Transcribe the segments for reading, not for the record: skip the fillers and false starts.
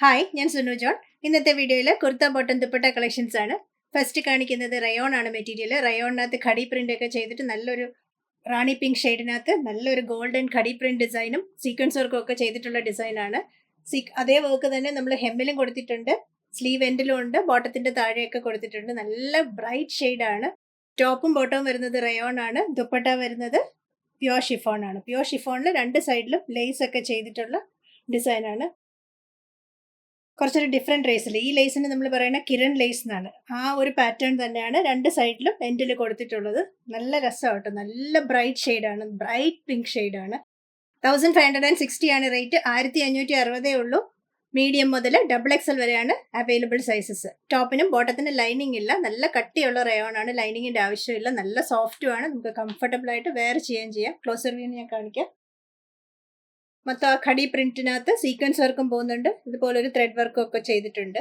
Hi, ഞാൻ Sunu John. ഇന്നത്തെ വീഡിയോയിൽ കുർത്ത ബോട്ടം ദുപ്പട്ട കളക്ഷൻസ് ആണ്. ഫസ്റ്റ് കാണിക്കുന്നത് റയോൺ ആണ് മെറ്റീരിയൽ. റയോണിനകത്ത് ഖടി പ്രിന്റ് ഒക്കെ ചെയ്തിട്ട് നല്ലൊരു റാണി പിങ്ക് ഷെയ്ഡിനകത്ത് നല്ലൊരു ഗോൾഡൻ ഖടി പ്രിന്റ് ഡിസൈനും സീക്വൻസ് വർക്കും ഒക്കെ ചെയ്തിട്ടുള്ള ഡിസൈനാണ്. അതേ വർക്ക് തന്നെ നമ്മൾ ഹെമ്മിലും കൊടുത്തിട്ടുണ്ട്, സ്ലീവ് എൻഡിലും ഉണ്ട്, ബോട്ടത്തിന്റെ താഴെയൊക്കെ കൊടുത്തിട്ടുണ്ട്. നല്ല ബ്രൈറ്റ് ഷെയ്ഡാണ്. ടോപ്പും ബോട്ടവും വരുന്നത് റയോൺ ആണ്. ദുപ്പട്ട വരുന്നത് പ്യോർ ഷിഫോൺ ആണ്. പ്യോർ ഷിഫോണിൽ രണ്ട് സൈഡിലും ലേസ് ഒക്കെ ചെയ്തിട്ടുള്ള ഡിസൈനാണ്. കുറച്ചൊരു ഡിഫറെൻറ്റ് ലേസിൽ, ഈ ലേസിന് നമ്മൾ പറയുന്ന കിരൺ ലേസ് എന്നാണ്. ആ ഒരു പാറ്റേൺ തന്നെയാണ് രണ്ട് സൈഡിലും എൻഡിൽ കൊടുത്തിട്ടുള്ളത്. നല്ല രസമാട്ടോ, നല്ല ബ്രൈറ്റ് ഷെയ്ഡാണ്, ബ്രൈറ്റ് പിങ്ക് ഷെയ്ഡാണ്. 1560 ആണ് റേറ്റ്. 1560 ഉള്ളൂ. മീഡിയം മുതൽ XXL വരെയാണ് അവൈലബിൾ സൈസസ്. ടോപ്പിനും ബോട്ടത്തിനും ലൈനിങ് ഇല്ല, നല്ല കട്ടിയുള്ള റയോൺ ആണ്, ലൈനിങ്ങിൻ്റെ ആവശ്യമില്ല, നല്ല സോഫ്റ്റുമാണ്, നമുക്ക് കംഫർട്ടബിൾ ആയിട്ട് വെയർ ചെയ്യാം. ക്ലോസർ വ്യൂ ഞാൻ കാണിക്കാം. മൊത്തം ആ ഖടി പ്രിന്റിനകത്ത് സീക്വൻസ് വർക്കും പോകുന്നുണ്ട്, ഇതുപോലെ ഒരു ത്രെഡ് വർക്കും ഒക്കെ ചെയ്തിട്ടുണ്ട്.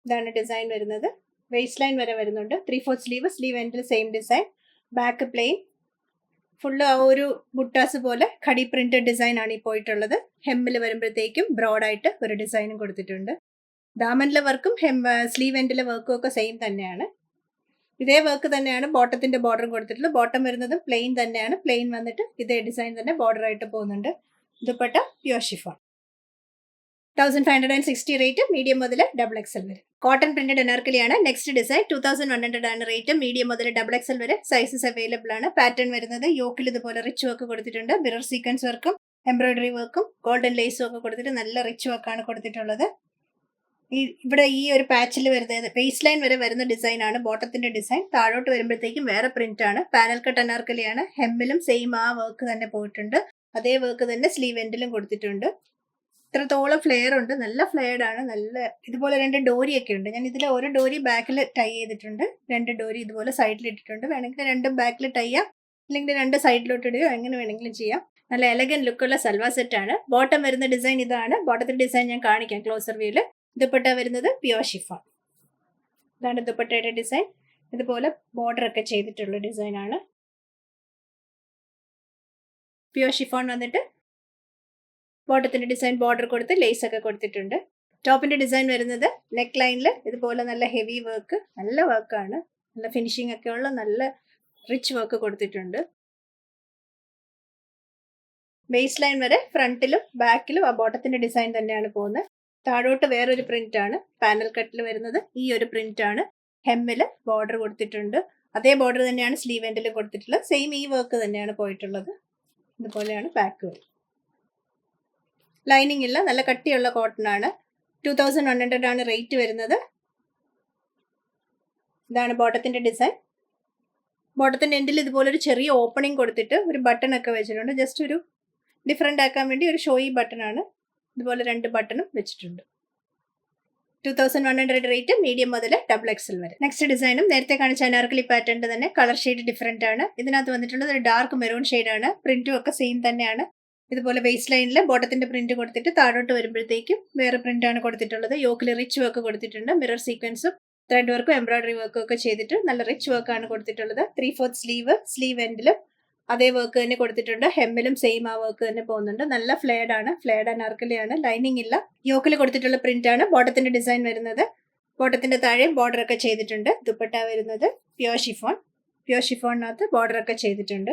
ഇതാണ് ഡിസൈൻ വരുന്നത്. വേസ്റ്റ് ലൈൻ വരെ വരുന്നുണ്ട്. 3/4 സ്ലീവ്, സ്ലീവ് എൻഡിൽ same design, back plain, full ആ ഒരു ബുട്ടാസ് പോലെ ഖടി പ്രിന്റ് ഡിസൈൻ ആണ് ഈ പോയിട്ടുള്ളത്. ഹെമ്മിൽ വരുമ്പോഴത്തേക്കും ബ്രോഡായിട്ട് ഒരു ഡിസൈനും കൊടുത്തിട്ടുണ്ട്. ദാമനിലെ വർക്കും സ്ലീവ് എൻഡിലെ വർക്കും ഒക്കെ സെയിം തന്നെയാണ്. ഇതേ വർക്ക് തന്നെയാണ് ബോട്ടത്തിന്റെ ബോർഡറും കൊടുത്തിട്ടുള്ളത്. ബോട്ടം വരുന്നതും പ്ലെയിൻ തന്നെയാണ്. പ്ലെയിൻ വന്നിട്ട് ഇതേ ഡിസൈൻ തന്നെ ബോർഡർ ആയിട്ട് പോകുന്നുണ്ട്. Dupatta pure chiffon. 1560 rate. Medium മുതൽ XXL വരെ. കോട്ടൺ പ്രിന്റഡ് അനാർക്കലിയാണ്. നെക്സ്റ്റ് ഡിസൈൻ 2100 ആണ് റേറ്റ്. മീഡിയം മുതൽ XXL വരെ സൈസസ് അവൈലബിൾ ആണ്. പാറ്റേൺ വരുന്നത് യോക്കിൽ ഇതുപോലെ റിച്ച് വർക്ക് കൊടുത്തിട്ടുണ്ട്. മിറർ സീക്വൻസ് വർക്കും എംബ്രോയിഡറി വർക്കും ഗോൾഡൻ ലേസും ഒക്കെ കൊടുത്തിട്ട് നല്ല റിച്ച് വർക്കാണ് കൊടുത്തിട്ടുള്ളത്. ഇവിടെ ഈ ഒരു പാച്ചിൽ വരുന്നത് വേസ്റ്റ് ലൈൻ വരെ വരുന്ന ഡിസൈൻ ആണ് ബോട്ടത്തിന്റെ ഡിസൈൻ. താഴോട്ട് വരുമ്പോഴത്തേക്കും വേറെ പ്രിന്റ് ആണ്. പാനൽ കട്ട് അനാർക്കലിയാണ്. ഹെമ്മിലും സെയിം ആ വർക്ക് തന്നെ പോയിട്ടുണ്ട്. അതേ വർക്ക് തന്നെ സ്ലീവ് എൻഡിലും കൊടുത്തിട്ടുണ്ട്. ഇത്രത്തോളം ഫ്ലെയർ ഉണ്ട്, നല്ല ഫ്ലെയർഡ് ആണ്. നല്ല ഇതുപോലെ രണ്ട് ഡോരി ഒക്കെ ഉണ്ട്. ഞാൻ ഇതിൽ ഒരു ഡോരി ബാക്കിൽ ടൈ ചെയ്തിട്ടുണ്ട്, രണ്ട് ഡോരി ഇതുപോലെ സൈഡിൽ ഇട്ടിട്ടുണ്ട്. വേണമെങ്കിൽ രണ്ടും ബാക്കിൽ ടൈ ചെയ്യാം, അല്ലെങ്കിൽ രണ്ട് സൈഡിലോട്ട് ഇടുകയോ എങ്ങനെ വേണമെങ്കിലും ചെയ്യാം. നല്ല എലഗൻ ലുക്കുള്ള സൽവാർ സെറ്റ് ആണ്. ബോട്ടം വരുന്ന ഡിസൈൻ ഇതാണ്. ബോട്ടത്തിന്റെ ഡിസൈൻ ഞാൻ കാണിക്കാം ക്ലോസർ വ്യൂല്. ദുപ്പട്ട വരുന്നത് പ്യോർ ഷിഫോൺ. ഇതാണ് ദുപ്പട്ടയുടെ ഡിസൈൻ. ഇതുപോലെ ബോർഡർ ഒക്കെ ചെയ്തിട്ടുള്ള ഡിസൈൻ ആണ്. പ്യോർ ഷിഫോൺ വന്നിട്ട് ബോട്ടത്തിന്റെ ഡിസൈൻ ബോർഡർ കൊടുത്ത് ലേസ് ഒക്കെ കൊടുത്തിട്ടുണ്ട്. ടോപ്പിന്റെ ഡിസൈൻ വരുന്നത് നെക്ക് ലൈനിൽ ഇതുപോലെ നല്ല ഹെവി വർക്ക്, നല്ല വർക്കാണ്, നല്ല ഫിനിഷിംഗ് ഒക്കെ ഉള്ള നല്ല റിച്ച് വർക്ക് കൊടുത്തിട്ടുണ്ട്. ബേസ് ലൈൻ വരെ ഫ്രണ്ടിലും ബാക്കിലും ആ ബോട്ടത്തിന്റെ ഡിസൈൻ തന്നെയാണ് പോകുന്നത്. താഴോട്ട് വേറൊരു പ്രിന്റ് ആണ്. പാനൽ കട്ടിൽ വരുന്നത് ഈ ഒരു പ്രിന്റ് ആണ്. ഹെമ്മില് ബോർഡർ കൊടുത്തിട്ടുണ്ട്. അതേ ബോർഡർ തന്നെയാണ് സ്ലീവ് എൻഡിൽ കൊടുത്തിട്ടുള്ളത്. സെയിം ഈ വർക്ക് തന്നെയാണ് പോയിട്ടുള്ളത്. ഇതുപോലെയാണ് ബാക്ക്. ലൈനിങ് ഇല്ല, നല്ല കട്ടിയുള്ള കോട്ടൺ ആണ്. 2100 ആണ് റേറ്റ് വരുന്നത്. ഇതാണ് ബോട്ടത്തിന്റെ ഡിസൈൻ. ബോട്ടത്തിന്റെ എൻഡിൽ ഇതുപോലെ ഒരു ചെറിയ ഓപ്പണിംഗ് കൊടുത്തിട്ട് ഒരു ബട്ടൺ ഒക്കെ വെച്ചിട്ടുണ്ട്. ജസ്റ്റ് ഒരു ഡിഫറെന്റ് ആക്കാൻ വേണ്ടി ഒരു ഷോയി ബട്ടൺ ആണ്. ഇതുപോലെ രണ്ട് ബട്ടണും വെച്ചിട്ടുണ്ട്. 2100 റേറ്റ്. മീഡിയം മുതൽ XXL വരെ. നെക്സ്റ്റ് ഡിസൈനും നേരത്തെ കാണിച്ച അനാർക്കലി പാറ്റേണിന്റെ തന്നെ കളർ ഷെയ്ഡ് ഡിഫറെന്റ് ആണ്. ഇതിനകത്ത് വന്നിട്ടുള്ളത് ഒരു ഡാർക്ക് മെറൂൺ ഷെയ്ഡാണ്. പ്രിന്റും ഒക്കെ സെയിം തന്നെയാണ്. ഇതുപോലെ വേസ്റ്റ് ലൈനിൽ ബോട്ടത്തിന്റെ പ്രിന്റ് കൊടുത്തിട്ട് താഴോട്ട് വരുമ്പോഴത്തേക്കും വേറെ പ്രിന്റ് ആണ് കൊടുത്തിട്ടുള്ളത്. യോക്കിൽ റിച്ച് വർക്ക് കൊടുത്തിട്ടുണ്ട്. മിറർ സീക്വൻസും ത്രെഡ് വർക്കും എംബ്രോയിഡറി വർക്കും ഒക്കെ ചെയ്തിട്ട് നല്ല റിച്ച് വർക്കാണ് കൊടുത്തിട്ടുള്ളത്. 3/4 സ്ലീവ്, സ്ലീവ് എൻഡിലും അതേ വർക്ക് തന്നെ കൊടുത്തിട്ടുണ്ട്. ഹെമ്മിലും സെയിം ആ വർക്ക് തന്നെ പോകുന്നുണ്ട്. നല്ല ഫ്ലെയർഡ് ആണ്, ഫ്ലെയർഡ് അനാർക്കലിയാണ്. ലൈനിങ് ഇല്ല. യോക്കിൽ കൊടുത്തിട്ടുള്ള പ്രിന്റ് ആണ്. ബോട്ടത്തിന്റെ ഡിസൈൻ വരുന്നത് ബോട്ടത്തിന്റെ താഴെ ബോർഡർ ഒക്കെ ചെയ്തിട്ടുണ്ട്. ദുപ്പട്ട വരുന്നത് പ്യോർ ഷിഫോൺ. പ്യോർ ഷിഫോണിനകത്ത് ബോർഡർ ഒക്കെ ചെയ്തിട്ടുണ്ട്.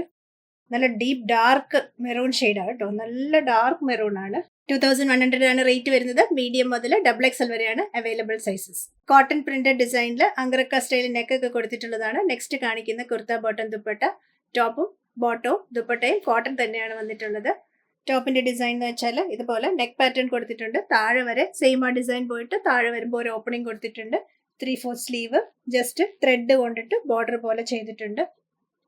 നല്ല ഡീപ്പ് ഡാർക്ക് മെറൂൺ ഷെയ്ഡാണ് കേട്ടോ, നല്ല ഡാർക്ക് മെറൂൺ ആണ്. 2100 ആണ് റേറ്റ് വരുന്നത്. മീഡിയം മുതൽ XXL വരെയാണ് അവൈലബിൾ സൈസസ്. കോട്ടൺ പ്രിന്റഡ് ഡിസൈനിൽ അങ്കറക്ക സ്റ്റൈൽ നെക്ക് ഒക്കെ കൊടുത്തിട്ടുള്ളതാണ്. നെക്സ്റ്റ് കാണിക്കുന്ന കുർത്ത ബോട്ടം ദുപ്പട്ട. ടോപ്പും ബോട്ടവും ദുപ്പട്ടയും കോട്ടൺ തന്നെയാണ് വന്നിട്ടുള്ളത്. ടോപ്പിന്റെ ഡിസൈൻ എന്ന് വെച്ചാൽ ഇതുപോലെ നെക്ക് പാറ്റേൺ കൊടുത്തിട്ടുണ്ട്. താഴെ വരെ സെയിം ആ ഡിസൈൻ പോയിട്ട് താഴെ വരുമ്പോൾ ഒരു ഓപ്പണിംഗ് കൊടുത്തിട്ടുണ്ട്. 3/4 സ്ലീവ്, ജസ്റ്റ് ത്രെഡ് കൊണ്ടിട്ട് ബോർഡർ പോലെ ചെയ്തിട്ടുണ്ട്.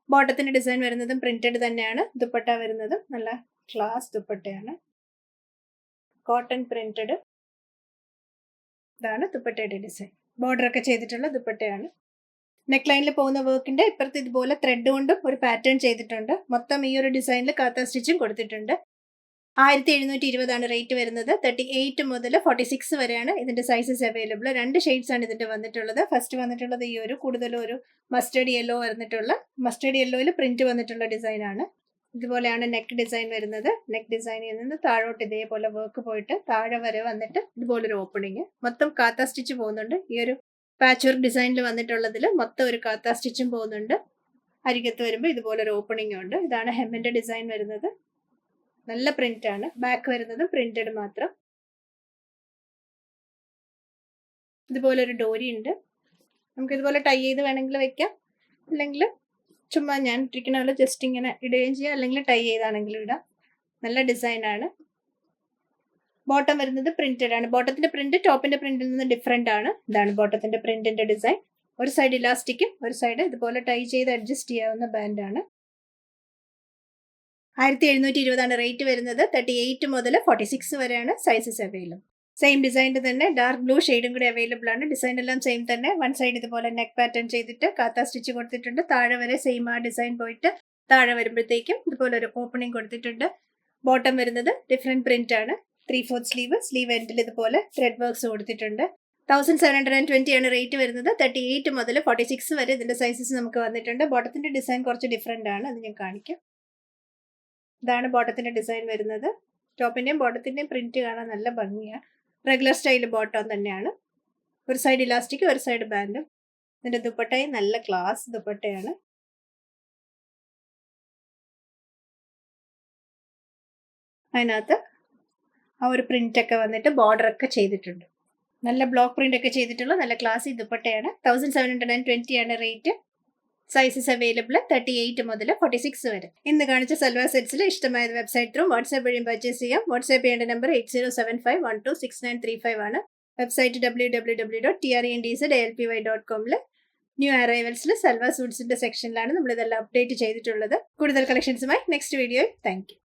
ബോട്ടത്തിന്റെ ഡിസൈൻ വരുന്നതും പ്രിന്റഡ് തന്നെയാണ്. ദുപ്പട്ട വരുന്നതും നല്ല ക്ലാസ് ദുപ്പട്ടയാണ്, കോട്ടൺ പ്രിന്റഡ്. ഇതാണ് ദുപ്പട്ടയുടെ ഡിസൈൻ. ബോർഡർ ഒക്കെ ചെയ്തിട്ടുള്ള ദുപ്പട്ടയാണ്. നെക്ക് ലൈനിൽ പോകുന്ന വർക്കിന്റെ ഇപ്പുറത്ത് ഇതുപോലെ ത്രെഡ് കൊണ്ടും ഒരു പാറ്റേൺ ചെയ്തിട്ടുണ്ട്. മൊത്തം ഈ ഒരു ഡിസൈനിൽ കാത്ത സ്റ്റിച്ചും കൊടുത്തിട്ടുണ്ട്. 1720 ആണ് റേറ്റ് വരുന്നത്. 38 മുതൽ 46 വരെയാണ് ഇതിന്റെ സൈസസ് അവൈലബിൾ. രണ്ട് ഷെയ്ഡ്സ് ആണ് ഇതിന്റെ വന്നിട്ടുള്ളത്. ഫസ്റ്റ് വന്നിട്ടുള്ളത് ഈ ഒരു കൂടുതലും ഒരു മസ്റ്റേർഡ് യെല്ലോ വന്നിട്ടുള്ള, മസ്റ്റേർഡ് യെല്ലോയിൽ പ്രിന്റ് വന്നിട്ടുള്ള ഡിസൈൻ ആണ്. ഇതുപോലെയാണ് നെക്ക് ഡിസൈൻ വരുന്നത്. നെക്ക് ഡിസൈനിൽ നിന്ന് താഴോട്ട് ഇതേപോലെ വർക്ക് പോയിട്ട് താഴെ വരെ വന്നിട്ട് ഇതുപോലൊരു ഓപ്പണിങ്. മൊത്തം കാത്ത സ്റ്റിച്ച് പോകുന്നുണ്ട്. ഈ ഒരു പാച്ച് വർക്ക് ഡിസൈനിൽ വന്നിട്ടുള്ളതിൽ മൊത്തം ഒരു കാത്ത സ്റ്റിച്ചും പോകുന്നുണ്ട്. അരികത്ത് വരുമ്പോൾ ഇതുപോലൊരു ഓപ്പണിംഗ് ഉണ്ട്. ഇതാണ് ഹെമ്മിന്റെ ഡിസൈൻ വരുന്നത്. നല്ല പ്രിന്റ് ആണ്. ബാക്ക് വരുന്നത് പ്രിന്റഡ് മാത്രം. ഇതുപോലൊരു ഡോരി ഉണ്ട്. നമുക്ക് ഇതുപോലെ ടൈ ചെയ്ത് വേണമെങ്കിൽ വെക്കാം, അല്ലെങ്കിൽ ചുമ്മാ ഞാൻ ഇട്ടിരിക്കുന്ന പോലെ ജസ്റ്റ് ഇങ്ങനെ ഇടുകയും ചെയ്യാം, അല്ലെങ്കിൽ ടൈ ചെയ്താണെങ്കിലും ഇടാം. നല്ല ഡിസൈനാണ്. ബോട്ടം വരുന്നത് പ്രിന്റഡ് ആണ്. ബോട്ടത്തിന്റെ പ്രിന്റ് ടോപ്പിന്റെ പ്രിന്റിൽ നിന്ന് ഡിഫറെന്റ് ആണ്. ഇതാണ് ബോട്ടത്തിന്റെ പ്രിന്റിന്റെ ഡിസൈൻ. ഒരു സൈഡ് ഇലാസ്റ്റിക്കും ഒരു സൈഡ് ഇതുപോലെ ടൈ ചെയ്ത് അഡ്ജസ്റ്റ് ചെയ്യാവുന്ന ബാൻഡാണ്. 1720 റേറ്റ് വരുന്നത്. 38 മുതൽ 46 വരെയാണ് സൈസസ് അവൈലബിൾ. സെയിം ഡിസൈനിൽ തന്നെ ഡാർക്ക് ബ്ലൂ ഷെയ്ഡും കൂടി അവൈലബിൾ ആണ്. ഡിസൈൻ എല്ലാം സെയിം തന്നെ. വൺ സൈഡ് ഇതുപോലെ നെക്ക് പാറ്റേൺ ചെയ്തിട്ട് കാത്ത സ്റ്റിച്ച് കൊടുത്തിട്ടുണ്ട്. താഴെ വരെ സെയിം ആ ഡിസൈൻ പോയിട്ട് താഴെ വരുമ്പോഴത്തേക്കും ഇതുപോലെ ഒരു ഓപ്പണിംഗ് കൊടുത്തിട്ടുണ്ട്. ബോട്ടം വരുന്നത് ഡിഫറെന്റ് പ്രിന്റ് ആണ്. 3/4 സ്ലീവ്. സ്ലീവ് എൻഡിൽ ഇതുപോലെ ത്രെഡ് വർക്ക്സ് കൊടുത്തിട്ടുണ്ട്. 1720 ആണ് റേറ്റ് വരുന്നത്. 38 മുതൽ 46 വരെ ഇതിന്റെ സൈസസ് നമുക്ക് വന്നിട്ടുണ്ട്. ബോട്ടത്തിന്റെ ഡിസൈൻ കുറച്ച് ഡിഫറെന്റ് ആണ്, അത് ഞാൻ കാണിക്കാം. ഇതാണ് ബോട്ടത്തിന്റെ ഡിസൈൻ വരുന്നത്. ടോപ്പിന്റെയും ബോട്ടത്തിന്റെയും പ്രിന്റ് കാണാൻ നല്ല ഭംഗിയാണ്. റെഗുലർ സ്റ്റൈൽ ബോട്ടം തന്നെയാണ്. ഒരു സൈഡ് ഇലാസ്റ്റിക് ഒരു സൈഡ് ബാൻഡും. ഇതിന്റെ ദുപ്പട്ടയും നല്ല ക്ലാസ് ദുപ്പട്ടയാണ്. അതിനകത്ത് ആ ഒരു പ്രിന്റ് ഒക്കെ വന്നിട്ട് ബോർഡർ ഒക്കെ ചെയ്തിട്ടുണ്ട്. നല്ല ബ്ലോക്ക് പ്രിന്റ് ഒക്കെ ചെയ്തിട്ടുള്ള നല്ല ക്ലാസി ദുപ്പട്ടയാണ്. 1720 ആണ് റേറ്റ്. സൈസസ് അവൈലബിൾ 38 മുതൽ 46 വരെ. ഇന്ന് കാണിച്ച സൽവാർ സെറ്റ്സിൽ ഇഷ്ടമായത് വെബ്സൈറ്റ് ത്രൂ വാട്സ്ആപ്പ് വഴിയും പർച്ചേസ് ചെയ്യാം. വാട്സ്ആപ്പ് ചെയ്യേണ്ട നമ്പർ 8075126935 ആണ്. വെബ്സൈറ്റ് www.trendsalpy.com ന്യൂ അറൈവൽസിൽ സൽവാർ സൂട്ട്സിന്റെ സെക്ഷനിലാണ് നമ്മൾ ഇതെല്ലാം അപ്ഡേറ്റ് ചെയ്തിട്ടുള്ളത്. കൂടുതൽ കളക്ഷൻസുമായി നെക്സ്റ്റ് വീഡിയോയിൽ. Thank you.